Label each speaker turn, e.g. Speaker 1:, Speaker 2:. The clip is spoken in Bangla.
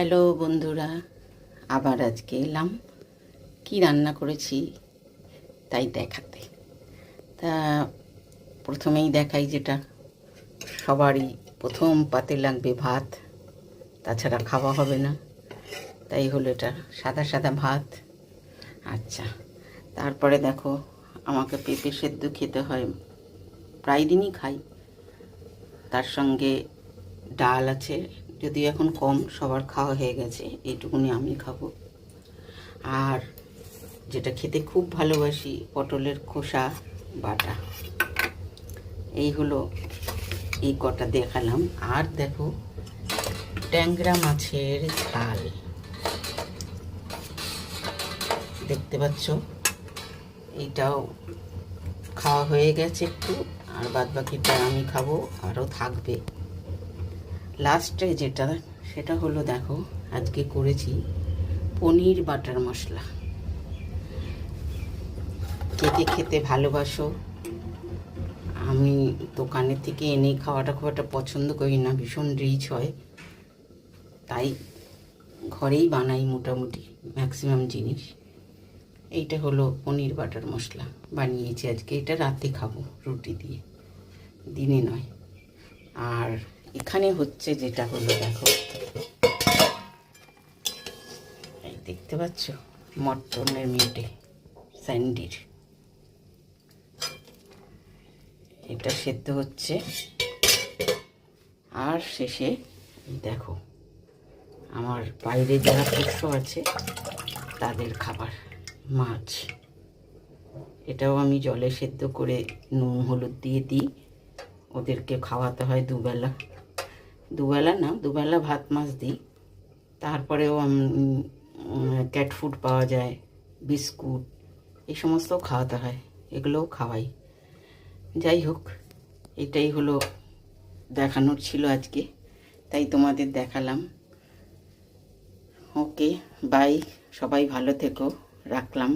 Speaker 1: হ্যালো বন্ধুরা, আবার আজকে এলাম কি রান্না করেছি তাই দেখাতে। তা প্রথমেই দেখাই, যেটা সবারই প্রথম পাতে লাগবে ভাত, তাছাড়া খাওয়া হবে না। তাই হলো এটা সাদা সাদা ভাত। আচ্ছা, তারপরে দেখো, আমাকে পেঁপে সেদ্ধ খেতে হয়, প্রায় দিনই খাই। তার সঙ্গে ডাল আছে, যদিও এখন কম, সবার খাওয়া হয়ে গেছে, এইটুকুনি আমি খাবো। আর যেটা খেতে খুব ভালোবাসি, পটলের খোসা বাটা। এই হলো, এই কটা দেখালাম। আর দেখো, ট্যাংরা মাছের ঝাল দেখতে পাচ্ছ, এইটাও খাওয়া হয়ে গেছে একটু, আর বাদ বাকিটা আমি খাবো, আরও থাকবে। লাস্টে যেটা, সেটা হলো দেখো, আজকে করেছি পনির বাটার মশলা। খেতে খেতে ভালোবাসো, আমি দোকানের থেকে এনে খাওয়াটা খুব একটা পছন্দ করি না, ভীষণ রিচ হয়। তাই ঘরেই বানাই মোটামুটি ম্যাক্সিমাম জিনিস। এইটা হলো পনির বাটার মশলা বানিয়েছি আজকে। এটা রাতে খাবো রুটি দিয়ে, দিনে নয়। আর এখানে হচ্ছে যেটা হলো দেখো, এই দেখতে পাচ্ছ, মটনের মিটে স্যান্ডির, এটা সেদ্ধ হচ্ছে। আর শেষে দেখো, আমার বাইরে যারা পোষ্য আছে তাদের খাবার মাছ, এটাও আমি জলে সেদ্ধ করে নুন হলুদ দিয়ে দিই। ওদেরকে খাওয়াতে হয় দুবেলা, দুবেলা না, দুবেলা ভাত মাছ দিই। তারপরেও ক্যাট ফুড পাওয়া যায়, বিস্কুট, এই সমস্তও খাওয়াতে হয়, এগুলোও খাওয়াই। যাই হোক, এটাই হলো দেখানোর ছিল আজকে, তাই তোমাদের দেখালাম। ওকে, বাই, সবাই ভালো থেকো, রাখলাম।